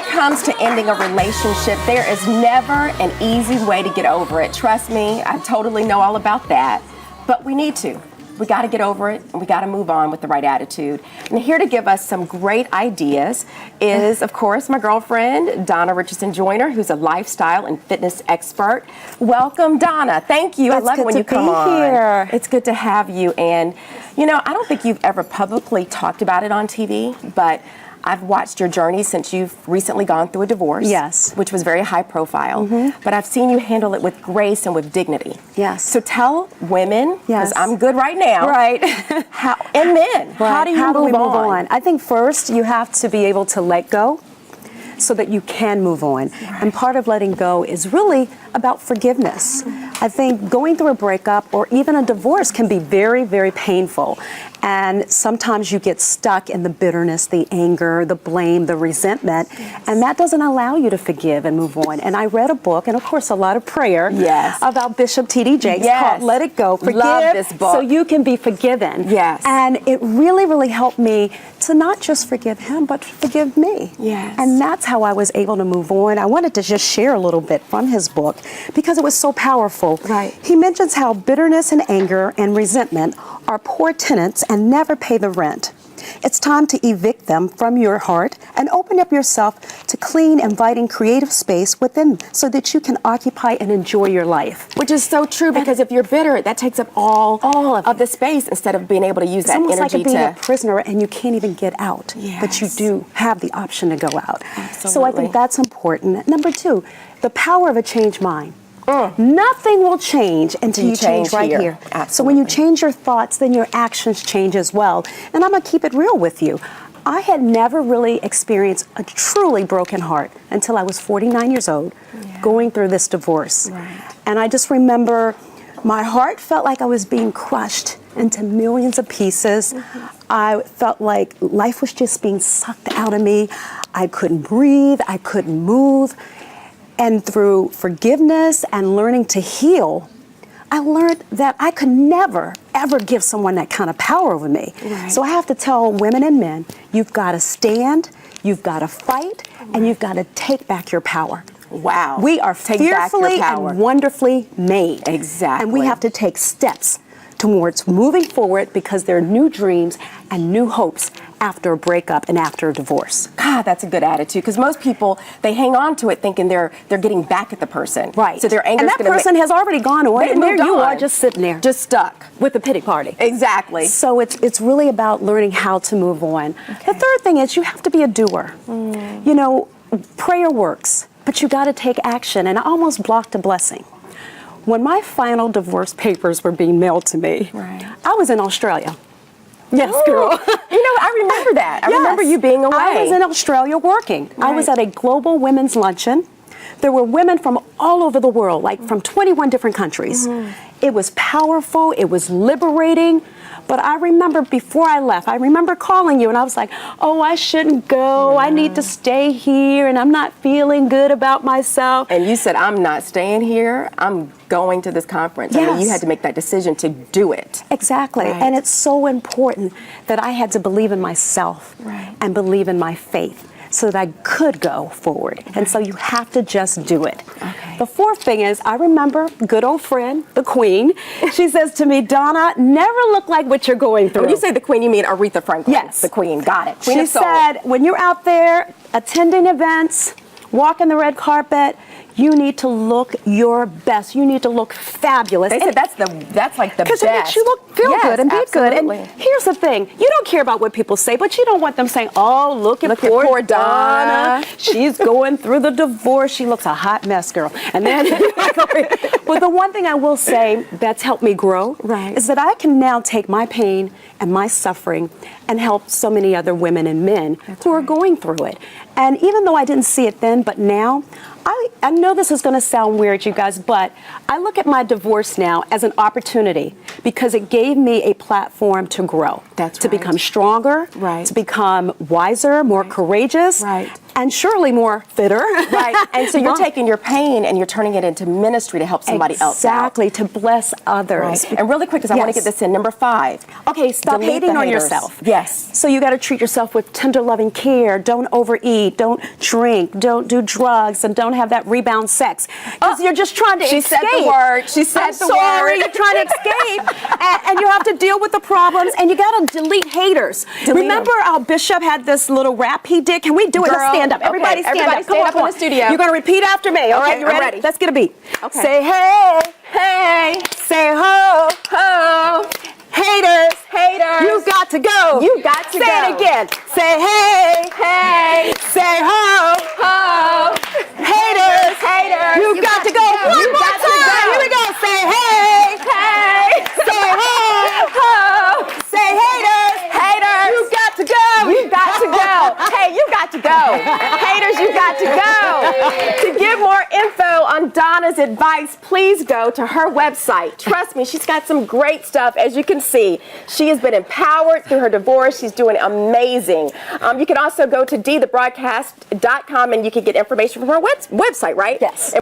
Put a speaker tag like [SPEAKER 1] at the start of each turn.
[SPEAKER 1] it comes to ending a relationship, there is never an easy way to get over it. Trust me, I totally know all about that. But we need to. We got to get over it, and we got to move on with the right attitude. And here to give us some great ideas is, of course, my girlfriend, Donna Richardson Joyner, who's a lifestyle and fitness expert. Welcome, Donna. Thank you. I love it when you come on.
[SPEAKER 2] Here.
[SPEAKER 1] It's good to have you. And, you know, I don't think you've ever publicly talked about it on TV, but I've watched your journey since you've recently gone through a divorce.
[SPEAKER 2] Yes.
[SPEAKER 1] Which was very high profile. But I've seen you handle it with grace and with dignity.
[SPEAKER 2] Yes.
[SPEAKER 1] So tell women, because
[SPEAKER 2] Yes.
[SPEAKER 1] I'm good right now.
[SPEAKER 2] Right.
[SPEAKER 1] And men, how do we move on?
[SPEAKER 2] I think first you have to be able to let go so that you can move on.
[SPEAKER 1] Right.
[SPEAKER 2] And part of letting go is really about forgiveness. I think going through a breakup or even a divorce can be very, very painful. And sometimes you get stuck in the bitterness, the anger, the blame, the resentment, and that doesn't allow you to forgive and move on. And I read a book, and of course a lot of prayer, about Bishop T.D. Jakes called Let It Go, Forgive,
[SPEAKER 1] Love this book.
[SPEAKER 2] so you can be forgiven.
[SPEAKER 1] Yes.
[SPEAKER 2] And it really, really helped me to not just forgive him, but forgive me.
[SPEAKER 1] Yes.
[SPEAKER 2] And that's how I was able to move on. I wanted to just share a little bit from his book because it was so powerful.
[SPEAKER 1] Right.
[SPEAKER 2] He mentions how bitterness and anger and resentment are poor tenants and never pay the rent. It's time to evict them from your heart and open up yourself to clean, inviting, creative space within so that you can occupy and enjoy your life.
[SPEAKER 1] Which is so true, because if you're bitter, that takes up all of the space instead of being able to use
[SPEAKER 2] It's
[SPEAKER 1] that
[SPEAKER 2] almost
[SPEAKER 1] energy
[SPEAKER 2] like being
[SPEAKER 1] to...
[SPEAKER 2] a prisoner and you can't even get out, but you
[SPEAKER 1] Yes.
[SPEAKER 2] do have the option to go out. So I
[SPEAKER 1] Absolutely.
[SPEAKER 2] think that's important. Number two, the power of a changed mind. Nothing will change until you change right here. So when you change your thoughts, then your actions change as well. And I'm going to keep it real with you. I had never really experienced a truly broken heart until I was 49 years old, going through this divorce.
[SPEAKER 1] Right.
[SPEAKER 2] And I just remember my heart felt like I was being crushed into millions of pieces. I felt like life was just being sucked out of me. I couldn't breathe. I couldn't move. And through forgiveness and learning to heal, I learned that I could never, ever give someone that kind of power over me.
[SPEAKER 1] Right.
[SPEAKER 2] So I have to tell women and men, you've got to stand, you've got to fight, and you've got to take back your power.
[SPEAKER 1] Wow.
[SPEAKER 2] We are
[SPEAKER 1] Take back your
[SPEAKER 2] fearfully
[SPEAKER 1] power.
[SPEAKER 2] and wonderfully made.
[SPEAKER 1] Exactly.
[SPEAKER 2] And we have to take steps towards moving forward because there are new dreams and new hopes after a breakup and after a divorce.
[SPEAKER 1] God, that's a good attitude, because most people, they hang on to it thinking they're getting back at the person.
[SPEAKER 2] Right.
[SPEAKER 1] So their anger
[SPEAKER 2] and that person has already gone on, and there you are just sitting there.
[SPEAKER 1] Just stuck.
[SPEAKER 2] With the pity party.
[SPEAKER 1] Exactly.
[SPEAKER 2] So it's really about learning how to move on. The third thing is you have to be a doer. You know, prayer works, but you got to take action, and I almost blocked a blessing. When my final divorce papers were being mailed to me, I was in Australia. Yes, girl.
[SPEAKER 1] You know, I remember that. I remember you being away.
[SPEAKER 2] I was in Australia working. I was at a global women's luncheon. There were women from all over the world, like from 21 different countries. It was powerful. It was liberating. But I remember before I left, I remember calling you and I was like, oh, I shouldn't go. I need to stay here and I'm not feeling good about myself.
[SPEAKER 1] And you said, I'm not staying here. I'm going to this conference. I mean, you had to make that decision to do it.
[SPEAKER 2] Exactly.
[SPEAKER 1] Right.
[SPEAKER 2] And it's so important that I had to believe in myself and believe in my faith so that I could go forward. And so you have to just do it.
[SPEAKER 1] Okay.
[SPEAKER 2] The fourth thing is, I remember good old friend, the Queen. She says to me, Donna, never look like what you're going through.
[SPEAKER 1] When you say the Queen, you mean Aretha Franklin?
[SPEAKER 2] Yes.
[SPEAKER 1] The Queen. Got it. Queen
[SPEAKER 2] She
[SPEAKER 1] of Soul.
[SPEAKER 2] said, when you're out there attending events, walking the red carpet, you need to look your best. You need to look fabulous.
[SPEAKER 1] They said that's like the best.
[SPEAKER 2] Because it makes you feel good and be
[SPEAKER 1] absolutely.
[SPEAKER 2] good. And here's the thing. You don't care about what people say, but you don't want them saying, oh, look at poor Donna. She's going through the divorce. She looks a hot mess, girl. And then, but the one thing I will say that's helped me grow is that I can now take my pain and my suffering and help so many other women and men who are going through it. And even though I didn't see it then, but now, I know this is going to sound weird, you guys, but I look at my divorce now as an opportunity because it gave me a platform to grow, to become stronger, to become wiser, more courageous, and surely more fitter.
[SPEAKER 1] Right. And so you're taking your pain and you're turning it into ministry to help somebody else out.
[SPEAKER 2] Exactly, to bless others.
[SPEAKER 1] Right. And really quick, because I want to
[SPEAKER 2] Yes.
[SPEAKER 1] get this in, number 5.
[SPEAKER 2] Okay, stop
[SPEAKER 1] Delete
[SPEAKER 2] hating
[SPEAKER 1] the
[SPEAKER 2] on
[SPEAKER 1] haters.
[SPEAKER 2] yourself.
[SPEAKER 1] Yes.
[SPEAKER 2] So you got to treat yourself with tender, loving care. Don't overeat. Don't drink. Don't do drugs, and don't have that rebound sex. Because you're just trying to
[SPEAKER 1] She
[SPEAKER 2] escape.
[SPEAKER 1] said the word. She said
[SPEAKER 2] I'm
[SPEAKER 1] the
[SPEAKER 2] sorry.
[SPEAKER 1] word.
[SPEAKER 2] You're trying to escape, and you have to deal with the problems, and you got to delete haters.
[SPEAKER 1] Delete
[SPEAKER 2] Remember, our Bishop had this little rap he did. Can we do it?
[SPEAKER 1] Girl,
[SPEAKER 2] Let's stand up.
[SPEAKER 1] okay,
[SPEAKER 2] Everybody stand
[SPEAKER 1] everybody
[SPEAKER 2] up. Come
[SPEAKER 1] stand
[SPEAKER 2] on,
[SPEAKER 1] up
[SPEAKER 2] come
[SPEAKER 1] in
[SPEAKER 2] on.
[SPEAKER 1] the studio.
[SPEAKER 2] You're gonna repeat after me. All right, you
[SPEAKER 1] I'm
[SPEAKER 2] ready?
[SPEAKER 1] ready.
[SPEAKER 2] Let's get a beat.
[SPEAKER 1] Okay.
[SPEAKER 2] Say hey,
[SPEAKER 1] Hey.
[SPEAKER 2] say ho,
[SPEAKER 1] Ho.
[SPEAKER 2] haters.
[SPEAKER 1] Haters.
[SPEAKER 2] You got to go.
[SPEAKER 1] You got to
[SPEAKER 2] Say
[SPEAKER 1] go.
[SPEAKER 2] it again. Say hey.
[SPEAKER 1] Hey.
[SPEAKER 2] Say ho.
[SPEAKER 1] Ho.
[SPEAKER 2] Haters.
[SPEAKER 1] Haters.
[SPEAKER 2] You got to go. One
[SPEAKER 1] You
[SPEAKER 2] more
[SPEAKER 1] got to
[SPEAKER 2] time.
[SPEAKER 1] go.
[SPEAKER 2] Here we go. Say hey.
[SPEAKER 1] Hey.
[SPEAKER 2] Say ho.
[SPEAKER 1] Ho.
[SPEAKER 2] Say haters.
[SPEAKER 1] Haters.
[SPEAKER 2] You got to go.
[SPEAKER 1] You got to go. Hey, you got to go. Haters, you got to go. To get more info on Donna's advice, please go to her website. Trust me, she's got some great stuff. As you can see, she has been empowered through her divorce. She's doing amazing. You can also go to dthebroadcast.com and you can get information from her website, right?
[SPEAKER 2] Yes.